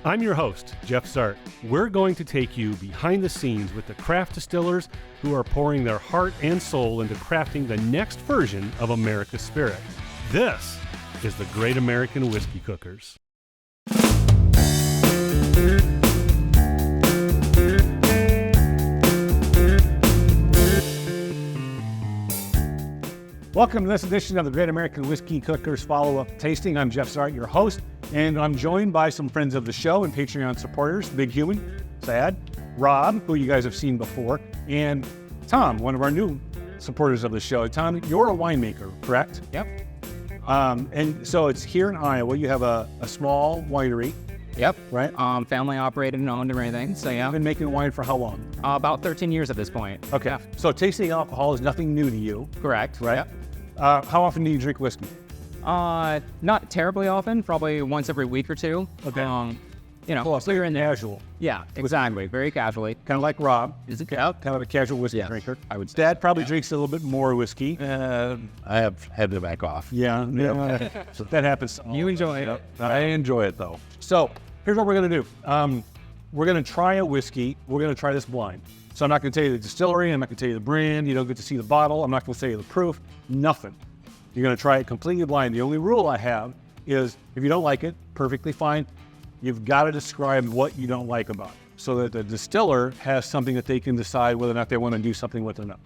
I'm your host, Jeff Sart. We're going to take you behind the scenes with the craft distillers who are pouring their heart and soul into crafting the next version of America's spirit. This is the Great American Whiskey Cookers. Welcome to this edition of the Great American Whiskey Cookers Follow-Up Tasting. I'm Jeff Sart, your host, and I'm joined by some friends of the show and Patreon supporters, Big Human, Sad, Rob, who you guys have seen before, and Tom, one of our new supporters of the show. Tom, you're a winemaker, correct? Yep. And so it's here in Iowa. You have a small winery. Yep. Right? Family operated and owned and everything. So yeah. You've been making wine for how long? About 13 years at this point. Okay. Yeah. So tasting alcohol is nothing new to you. Correct. Right? Yep. How often do you drink whiskey? Not terribly often. Probably once every week or two. Okay. So you're in there. Casual. Yeah, exactly. Very casually. Kind of like Rob. Is it? Yeah. Kind of a casual whiskey Yes, drinker. I would say. Dad probably drinks a little bit more whiskey. I have had to back off. Yeah. So that happens. You enjoy it. I enjoy it though. So here's what we're going to do. We're going to try a whiskey. We're going to try this blind. So I'm not going to tell you the distillery. I'm not going to tell you the brand. You don't get to see the bottle. I'm not going to tell you the proof. Nothing. You're going to try it completely blind. The only rule I have is if you don't like it, perfectly fine. You've got to describe what you don't like about it so that the distiller has something that they can decide whether or not they want to do something with it or not.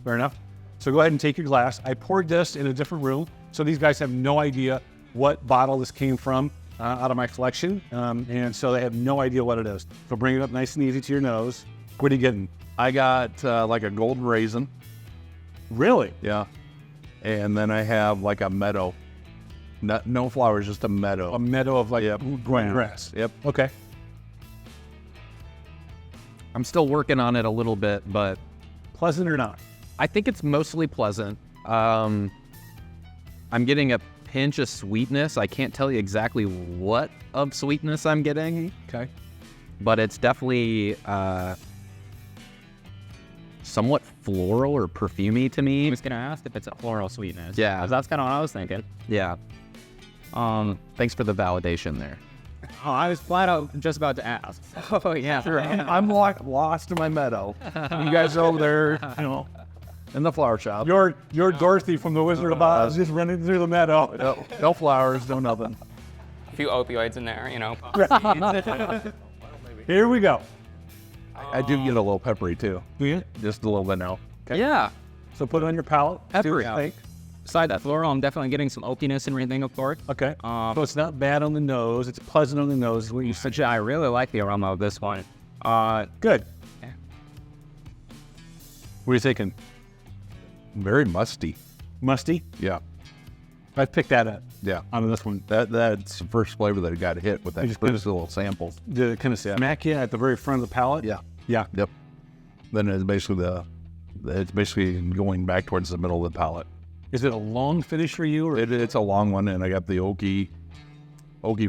Fair enough? So go ahead and take your glass. I poured this in a different room, so these guys have no idea what bottle this came from out of my collection, and so they have no idea what it is. So bring it up nice and easy to your nose. What are you getting? I got like a golden raisin. Really? Yeah. And then I have like a meadow. No flowers, just a meadow. A meadow of like Green grass. Yep. Okay. I'm still working on it a little bit, but Pleasant or not? I think it's mostly pleasant. I'm getting a pinch of sweetness. I can't tell you exactly what of sweetness I'm getting, Okay. but it's definitely somewhat floral or perfumey to I me. was gonna ask if it's a floral sweetness. Yeah. 'Cause that's kind of what I was thinking. Yeah. Thanks for the validation there. Oh, I was flat out just about to ask. Oh yeah. Sure. I'm lost in my meadow. You guys are over there, in the flower shop. You're Dorothy from The Wizard of Oz, just running through the meadow. No flowers, no nothing. A few opioids in there, Here we go. I do get a little peppery too. Do you? Just a little bit now. Okay. Yeah. So put it on your palate. See what you Peppery. think. Beside that floral, I'm definitely getting some oakiness and everything, of course. Okay. So it's not bad on the nose. It's pleasant on the nose. Is what you said. Actually, I really like the aroma of this one. Good. Yeah. What are you thinking? Very musty. Musty? Yeah. I picked that up Yeah. out of this one. That's the first flavor that got hit with that just first little sample. Did it kind of smack you at the very front of the palate? Yeah. Yeah. Yep. Then it's basically going back towards the middle of the palate. Is it a long finish for you? Or? It's a long one, and I got the oaky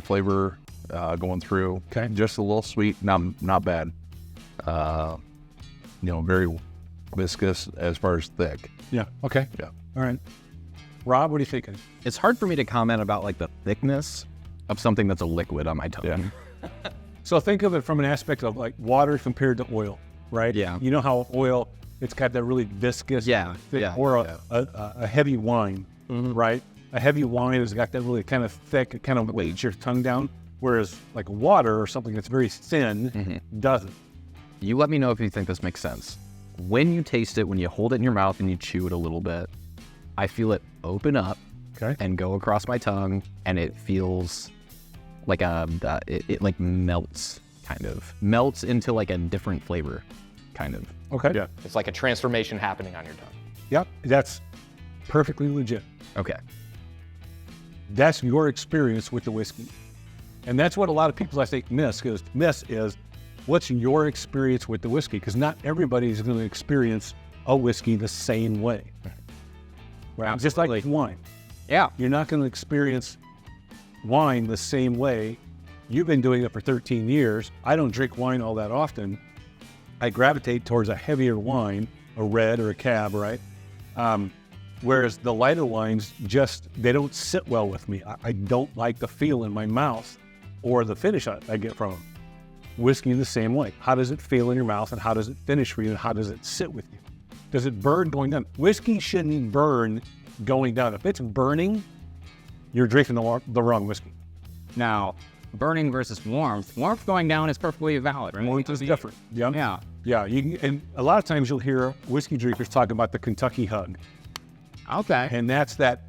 flavor going through. Okay. Just a little sweet, not bad. Very viscous as far as thick. Yeah. Okay. Yeah. All right. Rob, what are you thinking? It's hard for me to comment about like the thickness of something that's a liquid on my tongue. Yeah. So think of it from an aspect of like water compared to oil, right? Yeah. You know how oil, it's got that really viscous, thick, yeah, or a heavy wine, right? A heavy wine has got that really kind of thick, it kind of weighs your tongue down, whereas like water or something that's very thin doesn't. You let me know if you think this makes sense. When you taste it, when you hold it in your mouth and you chew it a little bit, I feel it open up and go across my tongue, and it feels like it like melts into like a different flavor, kind of. Okay. Yeah. It's like a transformation happening on your tongue. Yep. That's perfectly legit. Okay. That's your experience with the whiskey. And that's what a lot of people I think miss is what's your experience with the whiskey? Because not everybody is going to experience a whiskey the same way. Right? Just like wine. Yeah. You're not going to experience wine the same way. You've been doing it for 13 years. I don't drink wine all that often. I gravitate towards a heavier wine, a red or a cab, right? Whereas the lighter wines they don't sit well with me. I don't like the feel in my mouth or the finish I get from them. Whiskey the same way. How does it feel in your mouth, and how does it finish for you, and how does it sit with you? Does it burn going down? Whiskey shouldn't burn going down. If it's burning, you're drinking the wrong whiskey. Now, burning versus warmth. Warmth going down is perfectly valid, right? Warmth is different. Yeah. Yeah. Yeah. And a lot of times you'll hear whiskey drinkers talk about the Kentucky hug, Okay. and that's that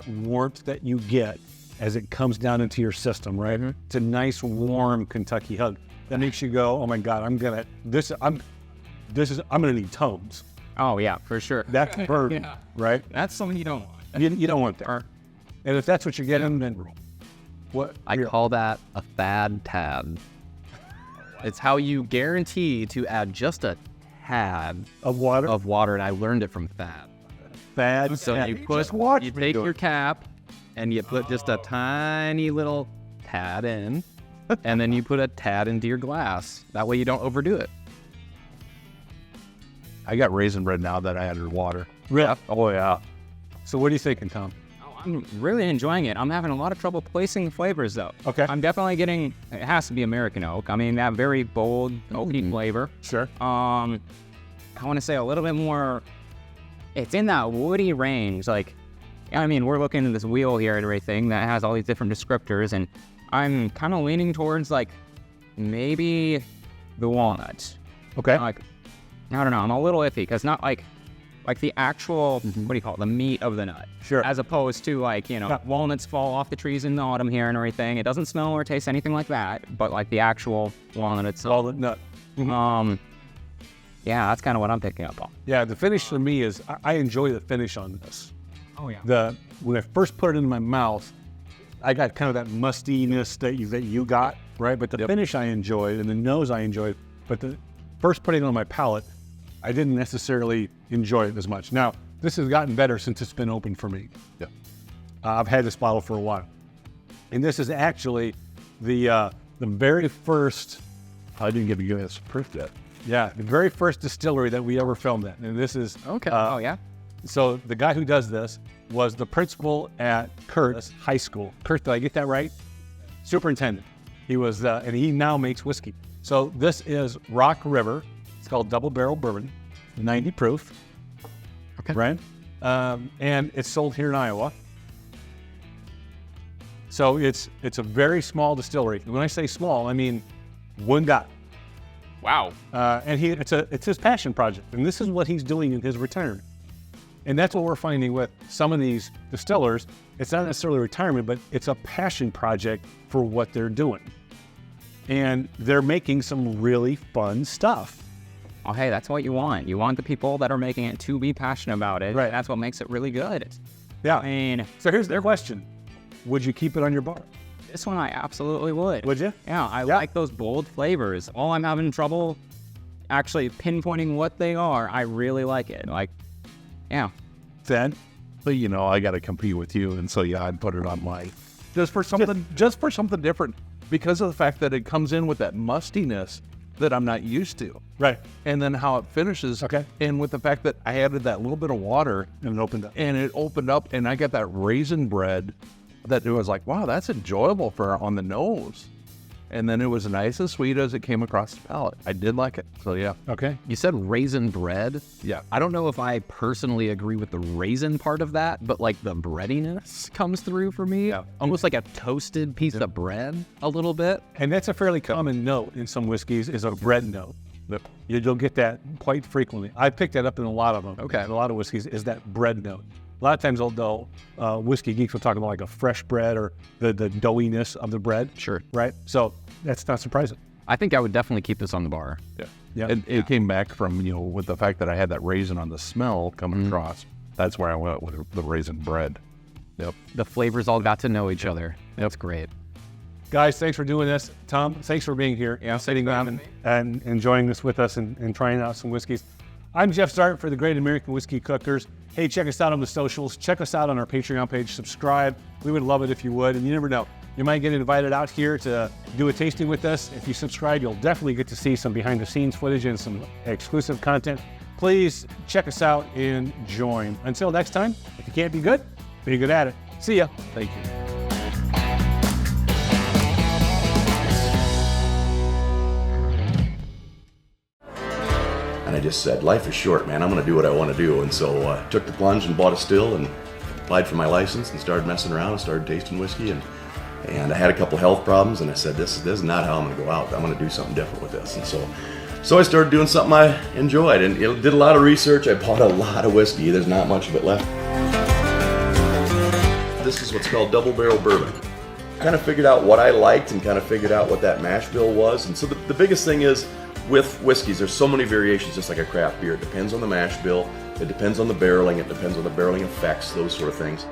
warmth that you get as it comes down into your system, right? It's a nice warm Kentucky hug that makes you go, oh my God, I'm gonna need Tomes. Oh yeah, for sure. That's burden, Yeah. right? That's something you don't want. You don't want that. And if that's what you're getting, then what? I call that a thad tad. It's how you guarantee to add just a tad Of water? of water, and I learned it from Thad. Bad. So you Just take your cap and you put just a tiny little tad in, and then you put a tad into your glass. That way you don't overdo it. I got raisin bread now that I added water. Really? Oh, yeah. So what are you thinking, Tom? I'm really enjoying it. I'm having a lot of trouble placing the flavors though. Okay. I'm definitely getting, it has to be American oak. I mean, that very bold oaky flavor. Sure. I want to say a little bit more, it's in that woody range. Like, I mean, we're looking at this wheel here and everything that has all these different descriptors, and I'm kind of leaning towards like maybe the walnuts. Okay. Like, I don't know, I'm a little iffy because not like the actual, what do you call it, the meat of the nut. Sure. As opposed to like, walnuts fall off the trees in the autumn here and everything. It doesn't smell or taste anything like that, but like the actual walnut itself. Walnut nut. Yeah, that's kind of what I'm picking up on. Yeah, the finish for me is, I enjoy the finish on this. Oh yeah. When I first put it in my mouth, I got kind of that mustiness that you got, right? But the finish I enjoyed, and the nose I enjoyed, but the first putting it on my palate, I didn't necessarily enjoy it as much. Now, this has gotten better since it's been open for me. Yeah. I've had this bottle for a while. And this is actually the very first, I didn't give you guys proof yet. the very first distillery that we ever filmed at. And this is, Okay. Oh yeah. so the guy who does this was the principal at Kurt's High School. Kurt, did I get that right? Superintendent. He was, and he now makes whiskey. So this is Rock River. It's called Double Barrel Bourbon, 90 proof. Okay. Right? And it's sold here in Iowa. So it's a very small distillery. When I say small, I mean one guy. Wow. And it's his passion project, and this is what he's doing in his retirement. And that's what we're finding with some of these distillers. It's not necessarily retirement, but it's a passion project for what they're doing. And they're making some really fun stuff. Oh hey, that's what you want. You want the people that are making it to be passionate about it. Right. That's what makes it really good. Yeah. I mean, So here's their question. Would you keep it on your bar? this one I absolutely would. Would you? Yeah, I like those bold flavors. All I'm having trouble actually pinpointing what they are. I really like it. Like, yeah. Then? But I got to compete with you, and so I'd put it on mine. Just for something different, because of the fact that it comes in with that mustiness that I'm not used to. Right. And then how it finishes. Okay. And with the fact that I added that little bit of water, And it opened up. and it opened up, and I got that raisin bread that it was like, wow, that's enjoyable for on the nose. And then it was nice and sweet as it came across the palate. I did like it. So yeah. Okay. You said raisin bread. Yeah. I don't know if I personally agree with the raisin part of that, but like the breadiness comes through for me. Yeah. Almost like a toasted piece of bread a little bit. And that's a fairly common note in some whiskeys, is a bread note. You'll get that quite frequently. I picked that up in a lot of them. Okay. In a lot of whiskeys is that bread note. A lot of times whiskey geeks will talk about like a fresh bread or the doughiness of the bread. Sure. Right? So that's not surprising. I think I would definitely keep this on the bar. Yeah. Yeah. And it came back from, with the fact that I had that raisin on the smell coming across. That's where I went with the raisin bread. Yep. The flavors all got to know each other. That's great. Guys, thanks for doing this. Tom, thanks for being here. Sitting down and enjoying this with us and trying out some whiskeys. I'm Jeff Start for the Great American Whiskey Cookers. Hey, check us out on the socials. Check us out on our Patreon page. Subscribe. We would love it if you would. And you never know, you might get invited out here to do a tasting with us. If you subscribe, you'll definitely get to see some behind-the-scenes footage and some exclusive content. Please check us out and join. Until next time, if you can't be good at it. See ya. Thank you. And I just said, life is short, man. I'm going to do what I want to do. And so took the plunge and bought a still and applied for my license and started messing around and started tasting whiskey. And I had a couple health problems, and I said, this is not how I'm going to go out. I'm going to do something different with this. And so I started doing something I enjoyed, and did a lot of research. I bought a lot of whiskey. There's not much of it left. This is what's called double barrel bourbon. Kind of figured out what I liked and kind of figured out what that mash bill was. And so the biggest thing is with whiskeys, there's so many variations, just like a craft beer. It depends on the mash bill. It depends on the barreling. It depends on the barreling effects, those sort of things.